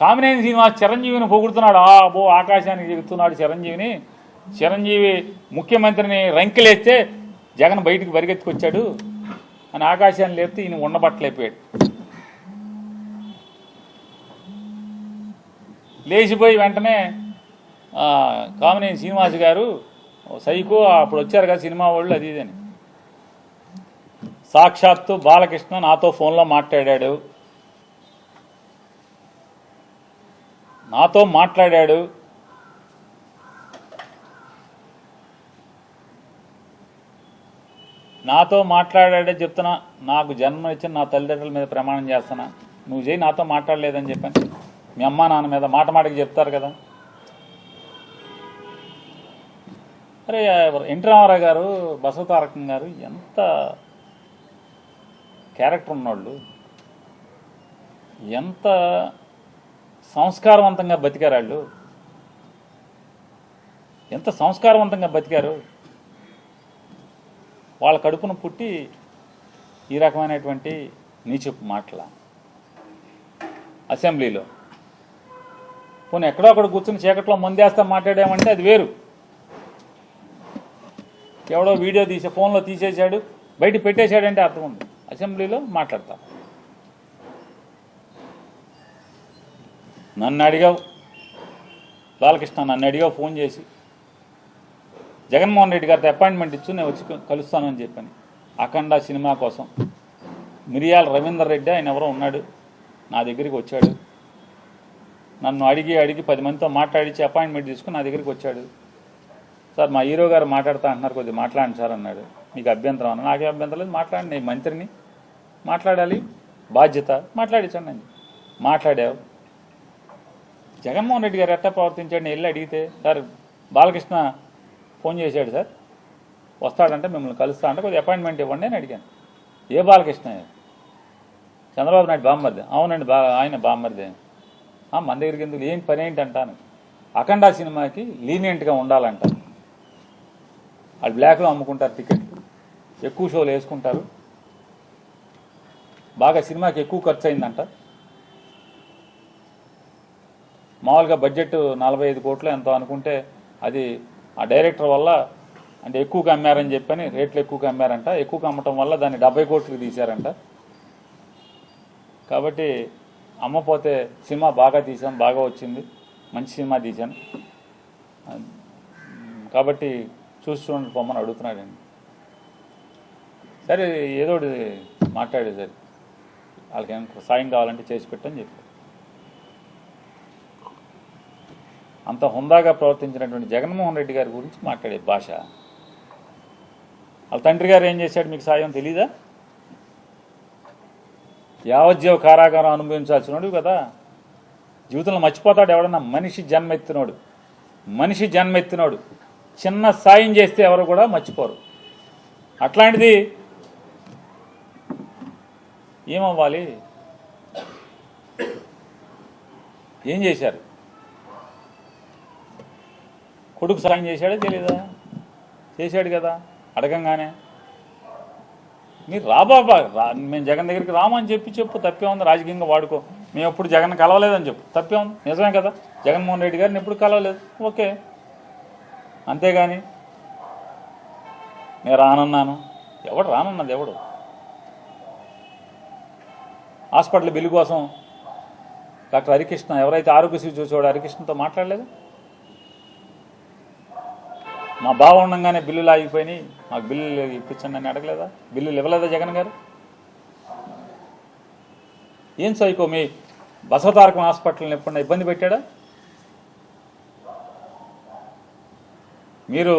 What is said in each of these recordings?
కామినేని శ్రీనివాస్ చిరంజీవిని పొగుడుతున్నాడు. అబ్బో ఆకాశానికి ఎగుతున్నాడు చిరంజీవిని. చిరంజీవి ముఖ్యమంత్రిని రంకెలేస్తే జగన్ బయటికి పరిగెత్తుకొచ్చాడు అని ఆకాశాన్ని లేపితే ఈయన ఉండబట్టలేపాడు. లేచిపోయి వెంటనే కామినేని శ్రీనివాస్ గారు సైకో అప్పుడు వచ్చారు కదా సినిమా వాళ్ళు అది ఇదని. సాక్షాత్తు బాలకృష్ణ నాతో ఫోన్లో మాట్లాడాడు. నాతో మాట్లాడాడే చెప్తున్నా. నాకు జన్మ ఇచ్చిన నా తల్లిదండ్రుల మీద ప్రమాణం చేస్తున్నా, నువ్వు చేయి నాతో మాట్లాడలేదని చెప్పాను. మీ అమ్మా నాన్న మీద మాటకి చెప్తారు కదా. అరే ఎన్టీ రామారావు గారు, బసవతారకం గారు ఎంత క్యారెక్టర్ ఉన్నవాళ్ళు, ఎంత సంస్కారవంతంగా బతికారు వాళ్ళు, ఎంత సంస్కారవంతంగా బతికారు. వాళ్ళ కడుపును పుట్టి ఈ రకమైనటువంటి నీచపు మాటల అసెంబ్లీలో. పోనీ ఎక్కడో అక్కడ కూర్చుని చీకట్లో మందేస్తా మాట్లాడామంటే అది వేరు. ఎవడో వీడియో తీసే ఫోన్లో తీసేశాడు బయట పెట్టేశాడంటే అర్థం ఉంది. అసెంబ్లీలో మాట్లాడతాం. నన్ను అడిగావు బాలకృష్ణ, నన్ను అడిగావు ఫోన్ చేసి జగన్మోహన్ రెడ్డి గారితో అపాయింట్మెంట్ ఇచ్చు నేను వచ్చి కలుస్తానని చెప్పాను. అఖండ సినిమా కోసం మిరియాల రవీందర్ రెడ్డి ఆయన ఎవరో ఉన్నాడు, నా దగ్గరికి వచ్చాడు. నన్ను అడిగి 10 మందితో మాట్లాడించి అపాయింట్మెంట్ తీసుకుని నా దగ్గరికి వచ్చాడు. సార్ మా హీరో గారు మాట్లాడుతా అంటున్నారు, కొద్దిగా మాట్లాడండి సార్ అన్నాడు. మీకు అభ్యంతరం అన్న. నాకే అభ్యంతరం లేదు, మాట్లాడండి, నేను మంత్రిని, మాట్లాడాలి, బాధ్యత, మాట్లాడించండి అని మాట్లాడావు. జగన్మోహన్ రెడ్డి గారు ఎట్టా ప్రవర్తించాడు నేను వెళ్ళి అడిగితే, సార్ బాలకృష్ణ ఫోన్ చేశాడు సార్ వస్తాడంటే మిమ్మల్ని కలుస్తా అంటే కొద్దిగా అపాయింట్మెంట్ ఇవ్వండి అని అడిగాను. ఏ బాలకృష్ణ? చంద్రబాబు నాయుడు బామ్మర్ది. అవునండి ఆయన బామ్మర్ది. మన దగ్గరికి ఎందుకు, ఏం పని ఏంటి అంటాను. అఖండ సినిమాకి లీనియంట్గా ఉండాలంట. వాళ్ళు బ్లాక్లో అమ్ముకుంటారు టికెట్లు, ఎక్కువ షోలు వేసుకుంటారు, బాగా సినిమాకి ఎక్కువ ఖర్చు అయిందంట. మామూలుగా బడ్జెట్ 45 కోట్లు ఎంతో అనుకుంటే అది ఆ డైరెక్టర్ వల్ల అంటే ఎక్కువగా అమ్మారని చెప్పని రేట్లు ఎక్కువగా అమ్మారంట. ఎక్కువగా అమ్మటం వల్ల దాన్ని 70 కోట్లకి తీశారంట. కాబట్టి అమ్మపోతే సినిమా బాగా తీసాం, బాగా వచ్చింది, మంచి సినిమా తీశాను కాబట్టి చూడండి పొమ్మని అడుగుతున్నాడండి. సరే ఏదో మాట్లాడే సరే వాళ్ళకి ఏమైనా సాయం కావాలంటే చేసి పెట్టని చెప్పారు. అంత హుందాగా ప్రవర్తించినటువంటి జగన్మోహన్ రెడ్డి గారి గురించి మాట్లాడే భాష. వాళ్ళ తండ్రి గారు ఏం చేశాడు మీకు సాయం తెలీదా? యావజ్జీవ కారాగారం అనుభవించాల్సినోడు కదా. జీవితంలో మర్చిపోతాడు ఎవడన్నా? మనిషి జన్మెత్తినోడు చిన్న సాయం చేస్తే ఎవరు కూడా మర్చిపోరు. అట్లాంటిది ఏమవ్వాలి? ఏం చేశారు? కొడుకు సాయం చేశాడే తెలీదా? చేశాడు కదా అడగంగానే. మీరు రాబాబా మేము జగన్ దగ్గరికి రామని చెప్పు, తప్పే ఉంది, రాజకీయంగా వాడుకో. మేము ఎప్పుడు జగన్ కలవలేదని చెప్పు, తప్పే ఉంది, నిజమే కదా. జగన్మోహన్ రెడ్డి గారిని ఎప్పుడు కలవలేదు, ఓకే. అంతేగాని నేను రానన్నాను, ఎవడు రానన్నది? ఎవడు? హాస్పిటల్ బిల్లు కోసం డాక్టర్ హరికృష్ణ ఎవరైతే ఆరోగ్యశ్రీ చూసేవాడు హరికృష్ణతో మాట్లాడలేదు? మా బావ ఉండగానే బిల్లులు ఆగిపోయినాయి, మాకు బిల్లులు ఇప్పించండి అని అడగలేదా? బిల్లులు ఇవ్వలేదా జగన్ గారు? ఏం సైకో మీ బసవతారకం హాస్పిటల్ని ఎప్పుడన్నా ఇబ్బంది పెట్టాడా? మీరు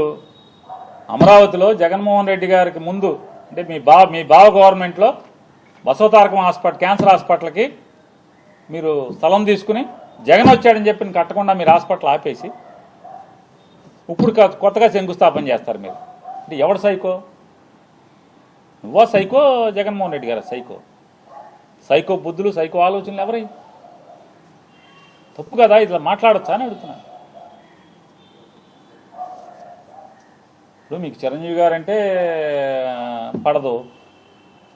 అమరావతిలో జగన్మోహన్ రెడ్డి గారికి ముందు అంటే మీ బావ గవర్నమెంట్లో బసవతారకం హాస్పిటల్ క్యాన్సర్ హాస్పిటల్కి మీరు స్థలం తీసుకుని జగన్ వచ్చాడని చెప్పి కట్టకుండా మీరు హాస్పిటల్ ఆపేసి ఇప్పుడు కొత్తగా శంకుస్థాపన చేస్తారు మీరు. అంటే ఎవడు సైకో? నువ్వో సైకో, జగన్మోహన్ రెడ్డి గారు సైకో బుద్ధులు, సైకో ఆలోచనలు ఎవరై? తప్పు కదా, ఇట్లా మాట్లాడొచ్చా అని అడుగుతున్నాను. ఇప్పుడు మీకు చిరంజీవి గారు అంటే పడదు,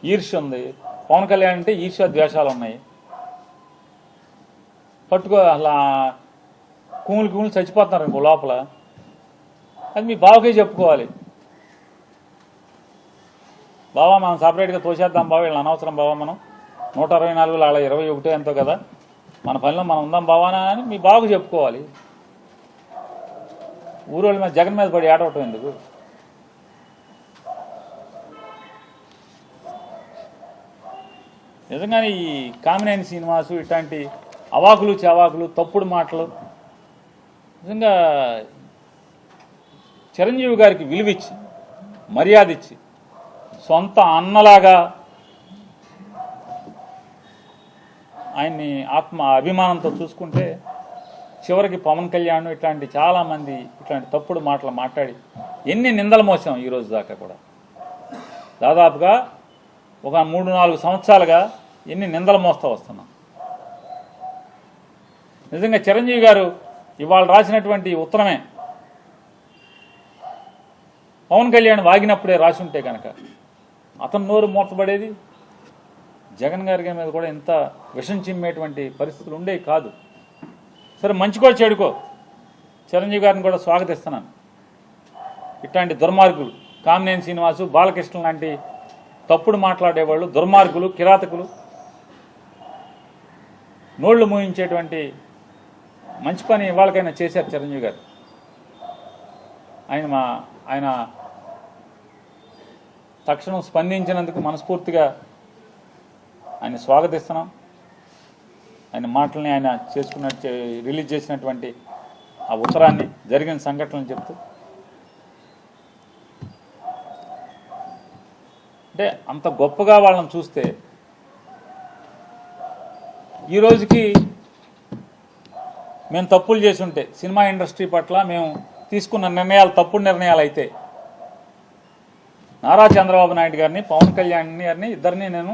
ఈర్ష్య ఉంది. పవన్ కళ్యాణ్ అంటే ఈర్ష్య ద్వేషాలు ఉన్నాయి. పట్టుకో అలా కూములు చచ్చిపోతున్నారు ఇంకో లోపల. అది మీ బావకే చెప్పుకోవాలి. బావా మనం సపరేట్గా తోసేద్దాం బావ, వీళ్ళని అనవసరం బావా, మనం 124 అలా 21 ఎంతో కదా, మన పనిలో మనం ఉందాం బావానా అని మీ బావకు చెప్పుకోవాలి. ఊరోళ్ళ మీద జగన్ మీద పడి ఏడవటం ఎందుకు? నిజంగానే ఈ కామినేని శ్రీనివాసు ఇట్లాంటి అవాకులు చవాకులు తప్పుడు మాటలు నిజంగా చిరంజీవి గారికి విలువిచ్చి మర్యాద ఇచ్చి సొంత అన్నలాగా ఆయన్ని ఆత్మ అభిమానంతో చూసుకుంటే చివరికి పవన్ కళ్యాణ్ ఇట్లాంటి చాలామంది ఇట్లాంటి తప్పుడు మాటలు మాట్లాడి ఎన్ని నిందలు మోసాం ఈరోజు దాకా కూడా. దాదాపుగా ఒక 3-4 సంవత్సరాలుగా ఎన్ని నిందలు మోస్తూ వస్తున్నాం. నిజంగా చిరంజీవి గారు ఇవాళ రాసినటువంటి ఉత్తరమే పవన్ కళ్యాణ్ వాగినప్పుడే రాసి ఉంటే కనుక అతను నోరు మూతపడేది, జగన్ గారి మీద కూడా ఇంత విషం చిమ్మేటువంటి పరిస్థితులు ఉండేవి కాదు. సరే మంచికో చెడుకో చిరంజీవి గారిని కూడా స్వాగతిస్తున్నాను. ఇట్లాంటి దుర్మార్గులు కామినేని శ్రీనివాసు, బాలకృష్ణ లాంటి తప్పుడు మాట్లాడేవాళ్ళు, దుర్మార్గులు, కిరాతకులు, నోళ్లు మూయించేటువంటి మంచి పని వాళ్ళకైనా చేశారు చిరంజీవి గారు. ఆయన తక్షణం స్పందించినందుకు మనస్ఫూర్తిగా ఆయన స్వాగతిస్తున్నాం. ఆయన మాటల్ని ఆయన రిలీజ్ చేసినటువంటి ఆ ఉత్తరాన్ని, జరిగిన సంఘటనలు చెప్తూ, అంటే అంత గొప్పగా వాళ్ళని చూస్తే ఈ రోజుకి మేము తప్పులు చేసి ఉంటే, సినిమా ఇండస్ట్రీ పట్ల మేము తీసుకున్న నిర్ణయాలు తప్పుడు నిర్ణయాలు అయితే నారా చంద్రబాబు నాయుడు గారిని, పవన్ కళ్యాణ్ గారిని ఇద్దరిని నేను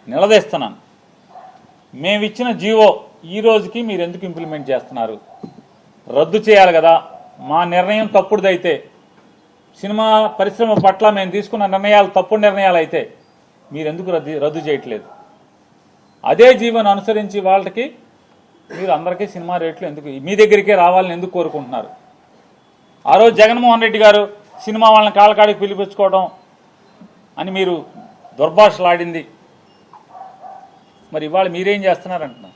నిలదీస్తున్నాను. మేమిచ్చిన జీవో ఈ రోజుకి మీరు ఎందుకు ఇంప్లిమెంట్ చేస్తున్నారు? రద్దు చేయాలి కదా. మా నిర్ణయం తప్పుడుదైతే, సినిమా పరిశ్రమ పట్ల మేము తీసుకున్న నిర్ణయాలు తప్పుడు నిర్ణయాలు అయితే మీరు ఎందుకు రద్దు చేయట్లేదు? అదే జీవోను అనుసరించి వాళ్ళకి మీరు అందరికీ సినిమా రేట్లు ఎందుకు మీ దగ్గరికే రావాలని ఎందుకు కోరుకుంటున్నారు? ఆ రోజు జగన్మోహన్ రెడ్డి గారు సినిమా వాళ్ళని కాళ్ళకాడికి పిలిపించుకోవడం అని మీరు దుర్భాషలాడింది, మరి ఇవాళ మీరేం చేస్తున్నారంటున్నారు?